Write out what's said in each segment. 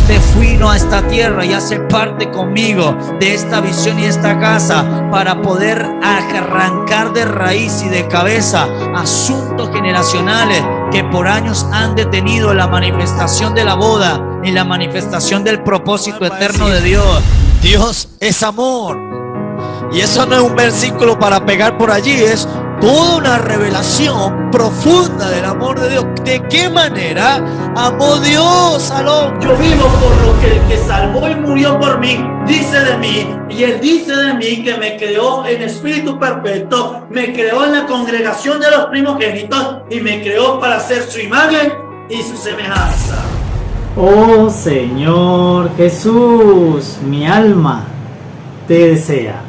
usted vino a esta tierra y hace parte conmigo de esta visión y esta casa para poder arrancar de raíz y de cabeza asuntos generacionales que por años han detenido la manifestación de la boda y la manifestación del propósito eterno de Dios. Dios es amor. Y eso no es un versículo para pegar por allí, es toda una revelación profunda del amor de Dios. ¿De qué manera amó Dios al hombre? Yo vivo por lo que el que salvó y murió por mí dice de mí, y él dice de mí que me creó en espíritu perfecto, me creó en la congregación de los primogénitos y me creó para ser su imagen y su semejanza. Oh Señor Jesús, mi alma te desea.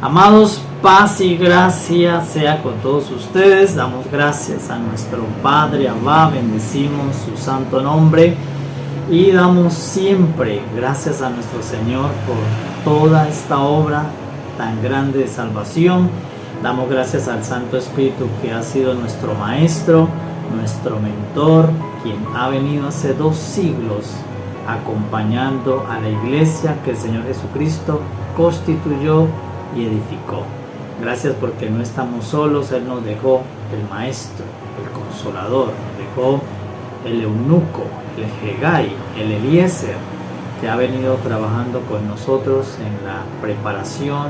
Amados, paz y gracia sea con todos ustedes. Damos gracias a nuestro Padre Abba, bendecimos su santo nombre y damos siempre gracias a nuestro Señor por toda esta obra tan grande de salvación. Damos gracias al Santo Espíritu que ha sido nuestro Maestro, nuestro mentor, quien ha venido hace 2 siglos acompañando a la iglesia que el Señor Jesucristo constituyó y edificó. Gracias porque no estamos solos. Él nos dejó el Maestro, el Consolador, nos dejó el Eunuco, el Hegai, el Eliezer, que ha venido trabajando con nosotros en la preparación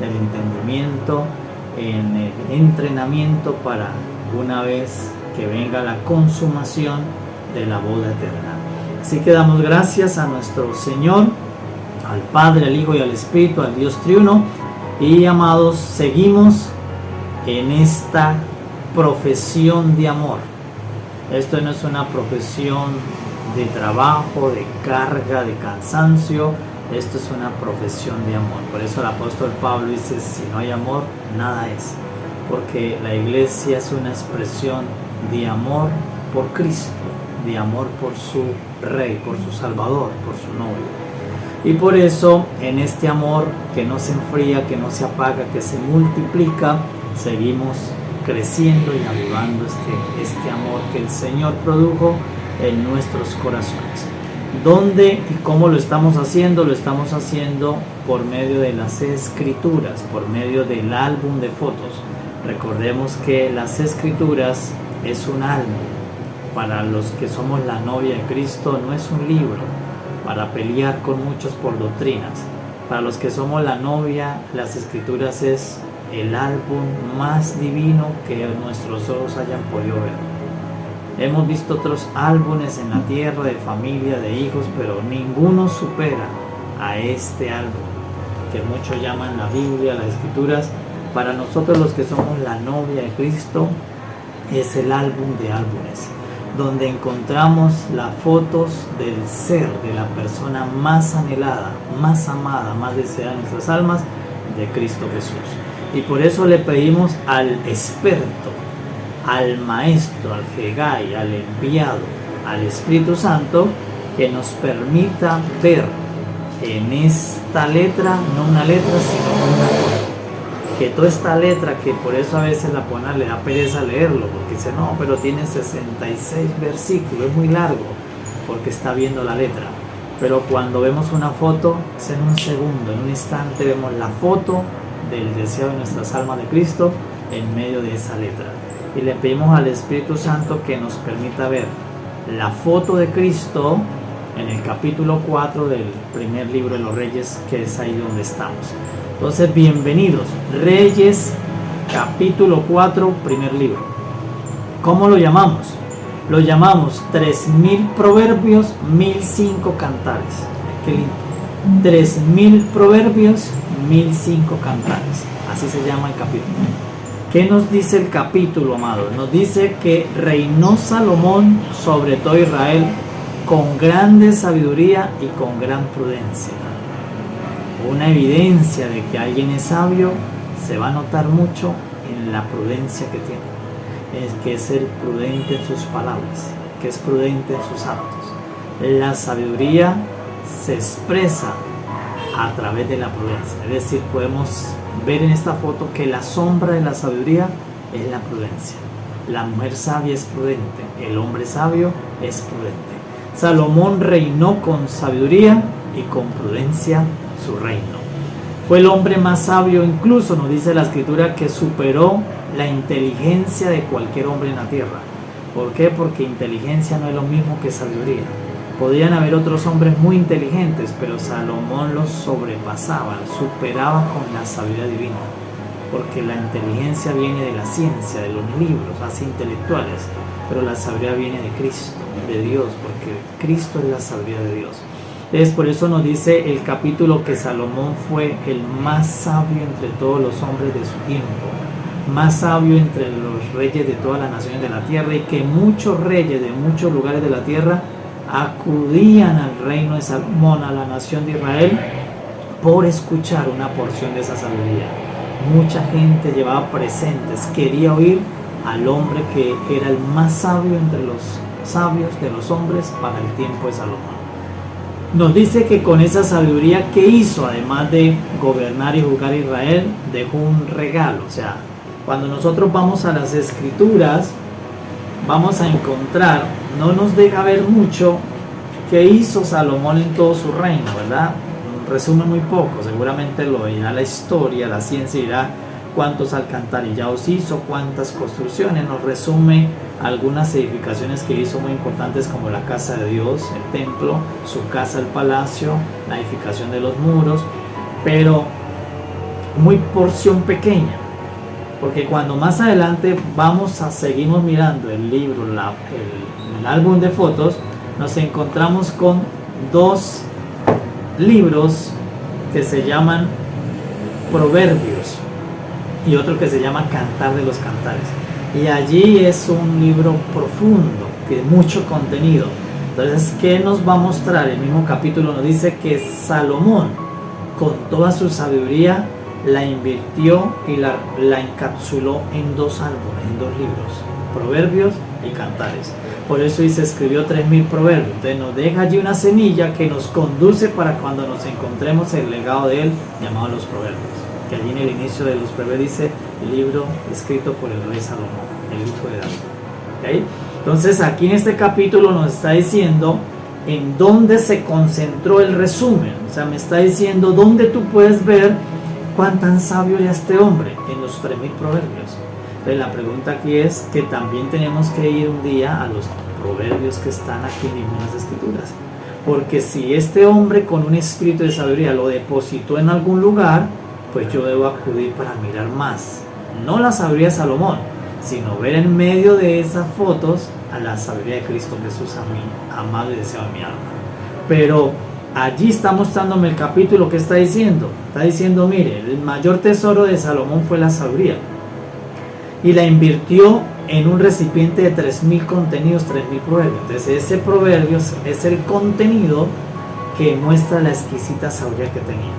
del entendimiento, en el entrenamiento para una vez que venga la consumación de la boda eterna. Así que damos gracias a nuestro Señor, al Padre, al Hijo y al Espíritu, al Dios triuno. Y amados, seguimos en esta profesión de amor. Esto no es una profesión de trabajo, de carga, de cansancio. Esto es una profesión de amor. Por eso el apóstol Pablo dice, si no hay amor, nada es. Porque la iglesia es una expresión de amor por Cristo, de amor por su Rey, por su Salvador, por su novio. Y por eso en este amor que no se enfría, que no se apaga, que se multiplica, seguimos creciendo y avivando este amor que el Señor produjo en nuestros corazones. ¿Dónde y cómo lo estamos haciendo? Lo estamos haciendo por medio de las Escrituras, por medio del álbum de fotos. Recordemos que las Escrituras es un álbum. Para los que somos la novia de Cristo no es un libro para pelear con muchos por doctrinas. Para los que somos la novia, las Escrituras es el álbum más divino que nuestros ojos hayan podido ver. Hemos visto otros álbumes en la tierra de familia, de hijos, pero ninguno supera a este álbum que muchos llaman la Biblia, las Escrituras. Para nosotros los que somos la novia de Cristo es el álbum de álbumes, donde encontramos las fotos del ser, de la persona más anhelada, más amada, más deseada en nuestras almas, de Cristo Jesús. Y por eso le pedimos al experto, al Maestro, al Hegai, al enviado, al Espíritu Santo, que nos permita ver en esta letra, no una letra, sino una foto. Que toda esta letra, que por eso a veces la Pona le da pereza leerlo, porque dice, no, pero tiene 66 versículos, es muy largo, porque está viendo la letra. Pero cuando vemos una foto, es en un segundo, en un instante vemos la foto del deseo de nuestras almas de Cristo en medio de esa letra. Y le pedimos al Espíritu Santo que nos permita ver la foto de Cristo en el capítulo 4 del primer libro de los Reyes, que es ahí donde estamos. Entonces, bienvenidos, Reyes, capítulo 4, primer libro. ¿Cómo lo llamamos? Lo llamamos 3000 proverbios, 1005 cantares. Qué lindo. 3000 proverbios, 1005 cantares. Así se llama el capítulo. ¿Qué nos dice el capítulo, amados? Nos dice que reinó Salomón sobre todo Israel con grande sabiduría y con gran prudencia. Una evidencia de que alguien es sabio se va a notar mucho en la prudencia que tiene. Es que es el prudente en sus palabras, que es prudente en sus actos. La sabiduría se expresa a través de la prudencia. Es decir, podemos ver en esta foto que la sombra de la sabiduría es la prudencia. La mujer sabia es prudente, el hombre sabio es prudente. Salomón reinó con sabiduría y con prudencia su reino. Fue el hombre más sabio, incluso nos dice la escritura, que superó la inteligencia de cualquier hombre en la tierra. ¿Por qué? Porque inteligencia no es lo mismo que sabiduría. Podían haber otros hombres muy inteligentes, pero Salomón los sobrepasaba, superaba con la sabiduría divina. Porque la inteligencia viene de la ciencia, de los libros, así intelectuales, pero la sabiduría viene de Cristo, de Dios, porque Cristo es la sabiduría de Dios. Entonces, por eso nos dice el capítulo que Salomón fue el más sabio entre todos los hombres de su tiempo, más sabio entre los reyes de todas las naciones de la tierra, y que muchos reyes de muchos lugares de la tierra acudían al reino de Salomón, a la nación de Israel, por escuchar una porción de esa sabiduría. Mucha gente llevaba presentes, quería oír al hombre que era el más sabio entre los sabios de los hombres para el tiempo de Salomón. Nos dice que con esa sabiduría que hizo, además de gobernar y juzgar a Israel, dejó un regalo. O sea, cuando nosotros vamos a las escrituras, vamos a encontrar, no nos deja ver mucho qué hizo Salomón en todo su reino, ¿verdad? Resume muy poco, seguramente lo dirá la historia, la ciencia dirá cuántos alcantarillados hizo, cuántas construcciones. Nos resume algunas edificaciones que hizo muy importantes, como la casa de Dios, el templo, su casa, el palacio, la edificación de los muros, pero muy porción pequeña, porque cuando más adelante seguimos mirando el libro, el álbum de fotos, nos encontramos con dos libros que se llaman Proverbios y otro que se llama Cantar de los Cantares, y allí es un libro profundo, de mucho contenido. Entonces, ¿qué nos va a mostrar? El mismo capítulo nos dice que Salomón, con toda su sabiduría, la invirtió y la encapsuló en dos álbumes, en dos libros, Proverbios y Cantares. Por eso se escribió 3000 proverbios. Entonces nos deja allí una semilla que nos conduce para cuando nos encontremos el legado de él, llamado los proverbios, que allí en el inicio de los proverbios dice el libro escrito por el rey Salomón, el hijo de David. ¿Okay? Entonces aquí en este capítulo nos está diciendo en dónde se concentró el resumen. O sea, me está diciendo dónde tú puedes ver cuán tan sabio era este hombre, en los 3000 proverbios. Entonces la pregunta aquí es que también tenemos que ir un día a los proverbios que están aquí mismo en las escrituras, porque si este hombre con un espíritu de sabiduría lo depositó en algún lugar, pues yo debo acudir para mirar más, no la sabiduría de Salomón, sino ver en medio de esas fotos a la sabiduría de Cristo Jesús, a mí, amado y deseado de mi alma. Pero allí está mostrándome el capítulo que está diciendo, mire, el mayor tesoro de Salomón fue la sabiduría, y la invirtió en un recipiente de 3000 contenidos, 3000 proverbios. Entonces ese proverbio es el contenido que muestra la exquisita sabiduría que tenía.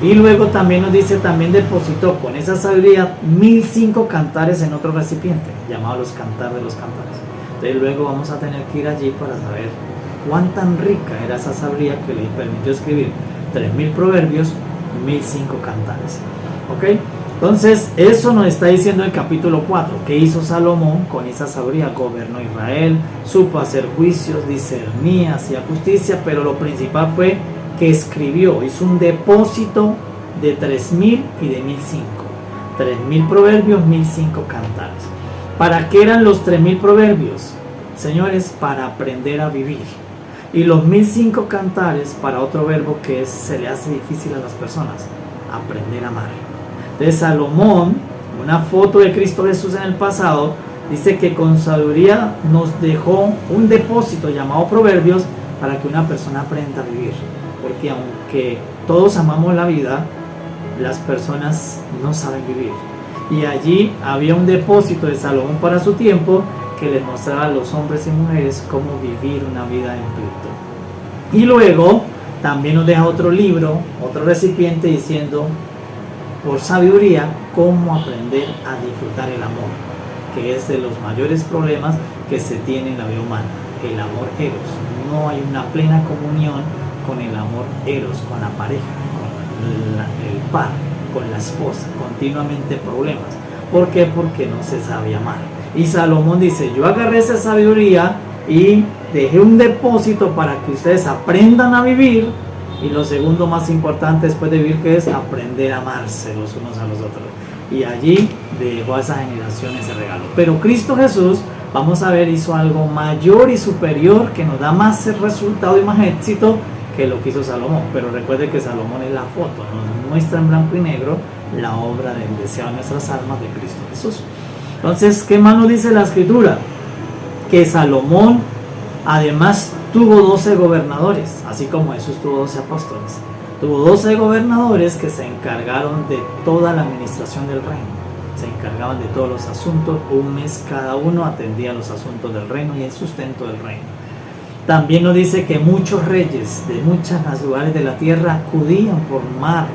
Y luego también nos dice, también depositó con esa sabiduría 1005 cantares en otro recipiente, llamado los Cantar de los Cantares. Entonces luego vamos a tener que ir allí para saber cuán tan rica era esa sabiduría que le permitió escribir 3000 proverbios, 1005 cantares. ¿Ok? Entonces, eso nos está diciendo el capítulo 4. ¿Qué hizo Salomón con esa sabiduría? Gobernó Israel, supo hacer juicios, discernía, hacía justicia, pero lo principal fue que escribió, hizo un depósito de 3000 y de 1005. 3000 proverbios, 1005 cantares. ¿Para qué eran los 3000 proverbios? Señores, para aprender a vivir. Y los 1005 cantares para otro verbo que se le hace difícil a las personas: aprender a amar. De Salomón, una foto de Cristo Jesús en el pasado, dice que con sabiduría nos dejó un depósito llamado Proverbios para que una persona aprenda a vivir. Porque aunque todos amamos la vida, las personas no saben vivir. Y allí había un depósito de Salomón para su tiempo que les mostraba a los hombres y mujeres cómo vivir una vida en plenitud. Y luego también nos deja otro libro, otro recipiente, diciendo, por sabiduría, cómo aprender a disfrutar el amor, que es de los mayores problemas que se tiene en la vida humana, el amor eros. No hay una plena comunión con el amor eros, con la pareja, con el par, con la esposa, continuamente problemas. ¿Por qué? Porque no se sabe amar. Y Salomón dice, yo agarré esa sabiduría y dejé un depósito para que ustedes aprendan a vivir. Y lo segundo más importante después de vivir, que es aprender a amarse los unos a los otros. Y allí dejó a esa generación ese regalo. Pero Cristo Jesús, vamos a ver, hizo algo mayor y superior que nos da más resultado y más éxito que lo que hizo Salomón. Pero recuerde que Salomón es la foto, nos muestra en blanco y negro la obra del deseo de nuestras almas de Cristo Jesús. Entonces, ¿qué más nos dice la Escritura? Que Salomón además tuvo 12 gobernadores, así como Jesús tuvo 12 apóstoles. Tuvo 12 gobernadores que se encargaron de toda la administración del reino. Se encargaban de todos los asuntos. Un mes cada uno atendía los asuntos del reino y el sustento del reino. También nos dice que muchos reyes de muchas lugares de la tierra acudían por mar,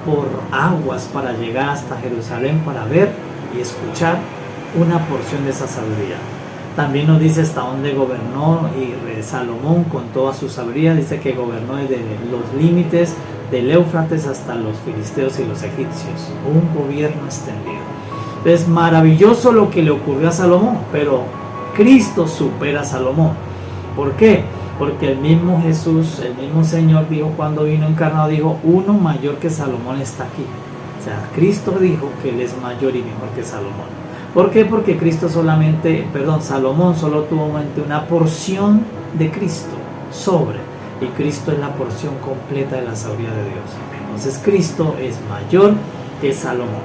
por aguas, para llegar hasta Jerusalén para ver y escuchar una porción de esa sabiduría. También nos dice hasta dónde gobernó Salomón con toda su sabiduría. Dice que gobernó desde los límites del Éufrates hasta los filisteos y los egipcios. Un gobierno extendido. Es maravilloso lo que le ocurrió a Salomón, pero Cristo supera a Salomón. ¿Por qué? Porque el mismo Jesús, el mismo Señor dijo cuando vino encarnado, dijo, uno mayor que Salomón está aquí. O sea, Cristo dijo que Él es mayor y mejor que Salomón. ¿Por qué? Porque Salomón solo tuvo una porción de Cristo sobre, y Cristo es la porción completa de la sabiduría de Dios. Entonces Cristo es mayor que Salomón.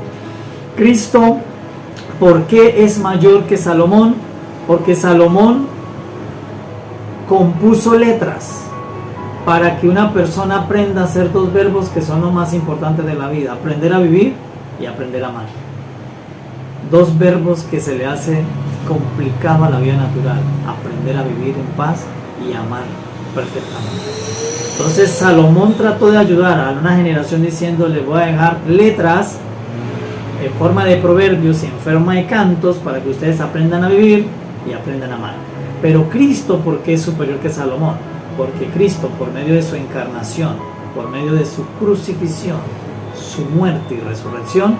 Cristo, ¿por qué es mayor que Salomón? Porque Salomón compuso letras para que una persona aprenda a hacer dos verbos que son los más importantes de la vida: aprender a vivir y aprender a amar. Dos verbos que se le hace complicado a la vida natural: aprender a vivir en paz y amar perfectamente. Entonces Salomón trató de ayudar a una generación diciendo: le voy a dejar letras en forma de proverbios y en forma de cantos para que ustedes aprendan a vivir y aprendan a amar. Pero Cristo, ¿por qué es superior que Salomón? Porque Cristo, por medio de su encarnación, por medio de su crucifixión, su muerte y resurrección,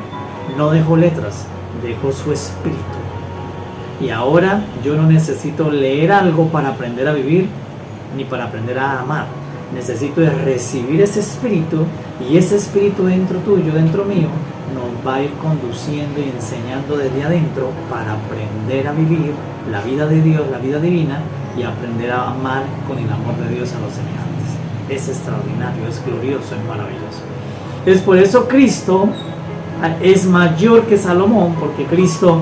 no dejó letras, dejó su espíritu. Y ahora yo no necesito leer algo para aprender a vivir ni para aprender a amar. Necesito recibir ese espíritu, y ese espíritu dentro tuyo, dentro mío, nos va a ir conduciendo y enseñando desde adentro para aprender a vivir la vida de Dios, la vida divina, y aprender a amar con el amor de Dios a los semejantes. Es extraordinario, es glorioso, es maravilloso. Es por eso Cristo es mayor que Salomón, porque Cristo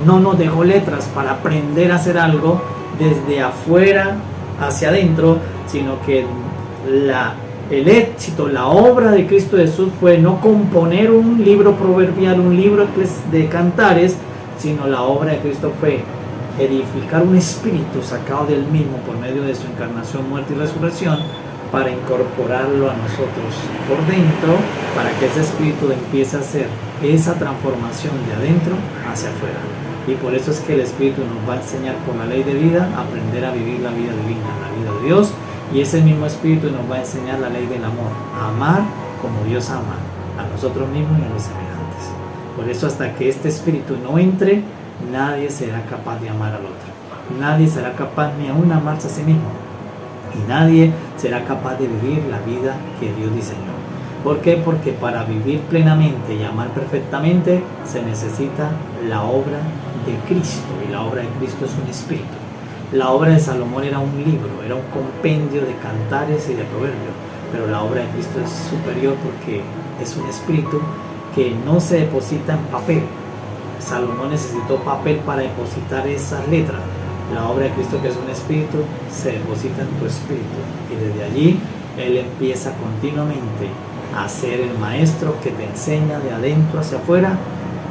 no nos dejó letras para aprender a hacer algo desde afuera hacia adentro, sino que el éxito, la obra de Cristo Jesús fue no componer un libro proverbial, un libro de cantares, sino la obra de Cristo fue edificar un espíritu sacado del mismo por medio de su encarnación, muerte y resurrección, para incorporarlo a nosotros por dentro, para que ese espíritu empiece a hacer esa transformación de adentro hacia afuera. Y por eso es que el espíritu nos va a enseñar por la ley de vida a aprender a vivir la vida divina, la vida de Dios, y ese mismo espíritu nos va a enseñar la ley del amor, a amar como Dios ama a nosotros mismos y a los semejantes. Por eso, hasta que este espíritu no entre, nadie será capaz de amar al otro. Nadie será capaz ni aún amarse a sí mismo. Y nadie será capaz de vivir la vida que Dios diseñó. ¿Por qué? Porque para vivir plenamente y amar perfectamente se necesita la obra de Cristo. Y la obra de Cristo es un espíritu. La obra de Salomón era un libro, era un compendio de cantares y de proverbios. Pero la obra de Cristo es superior porque es un espíritu que no se deposita en papel. Salomón necesitó papel para depositar esas letras. La obra de Cristo, que es un espíritu, se deposita en tu espíritu, y desde allí Él empieza continuamente a ser el maestro que te enseña de adentro hacia afuera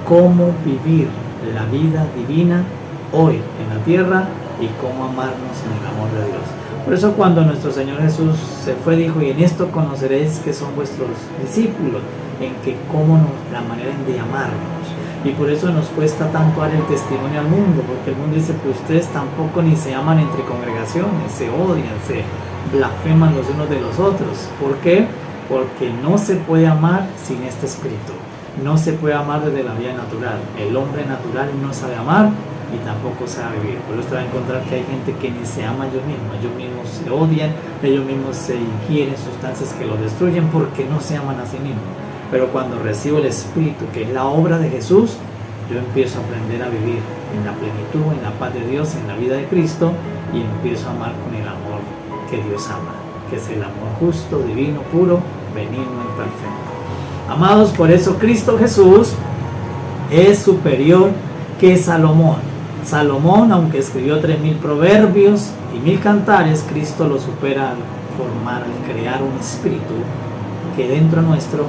cómo vivir la vida divina hoy en la tierra y cómo amarnos en el amor de Dios. Por eso cuando nuestro Señor Jesús se fue, dijo: y en esto conoceréis que son vuestros discípulos, en que la manera de amarnos. Y por eso nos cuesta tanto dar el testimonio al mundo, porque el mundo dice: pues ustedes tampoco ni se aman entre congregaciones, se odian, se blasfeman los unos de los otros. ¿Por qué? Porque no se puede amar sin este espíritu. No se puede amar desde la vía natural. El hombre natural no sabe amar, y tampoco sabe vivir. Por eso te va a encontrar que hay gente que ni se ama a ellos mismos se odian, ellos mismos se ingieren sustancias que los destruyen porque no se aman a sí mismos. Pero cuando recibo el Espíritu, que es la obra de Jesús, yo empiezo a aprender a vivir en la plenitud, en la paz de Dios, en la vida de Cristo, y empiezo a amar con el amor que Dios ama, que es el amor justo, divino, puro, benigno y perfecto. Amados, por eso Cristo Jesús es superior que Salomón. Salomón, aunque escribió 3000 proverbios y 1000 cantares, Cristo lo supera al formar, al crear un espíritu que dentro nuestro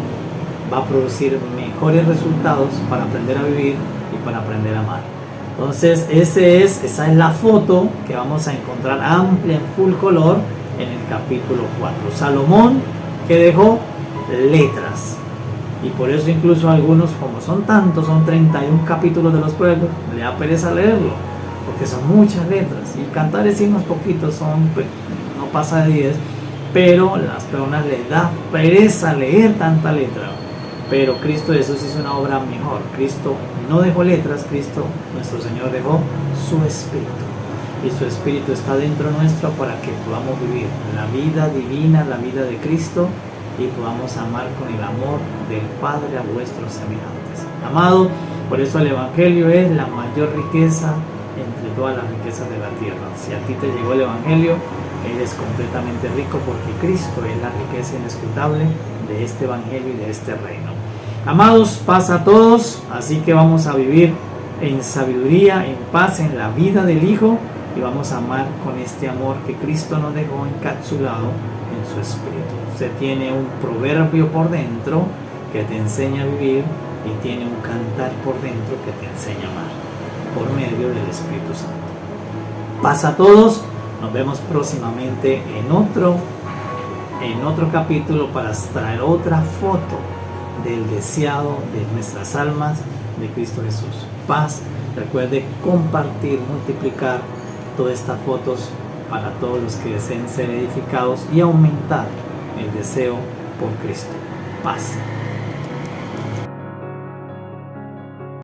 va a producir mejores resultados para aprender a vivir y para aprender a amar. Entonces esa es la foto que vamos a encontrar amplia en full color en el capítulo 4. Salomón, que dejó letras, y por eso incluso algunos, como son tantos, son 31 capítulos de los proverbios, le da pereza leerlo, porque son muchas letras, y cantares sí unos poquitos, no pasa de 10, pero las personas les da pereza leer tanta letra. Pero Cristo Jesús hizo una obra mejor. Cristo no dejó letras, Cristo nuestro Señor dejó su Espíritu, y su Espíritu está dentro nuestro para que podamos vivir la vida divina, la vida de Cristo, y podamos amar con el amor del Padre a vuestros semejantes. Amado, por eso el Evangelio es la mayor riqueza entre todas las riquezas de la tierra. Si a ti te llegó el Evangelio, eres completamente rico, porque Cristo es la riqueza inescrutable de este Evangelio y de este reino. Amados, paz a todos, así que vamos a vivir en sabiduría, en paz, en la vida del Hijo, y vamos a amar con este amor que Cristo nos dejó encapsulado en su Espíritu. Usted tiene un proverbio por dentro que te enseña a vivir, y tiene un cantar por dentro que te enseña a amar por medio del Espíritu Santo. Paz a todos, nos vemos próximamente en otro capítulo para traer otra foto del deseado de nuestras almas de Cristo Jesús. Paz, recuerde compartir, multiplicar todas estas fotos para todos los que deseen ser edificados y aumentar el deseo por Cristo. Paz.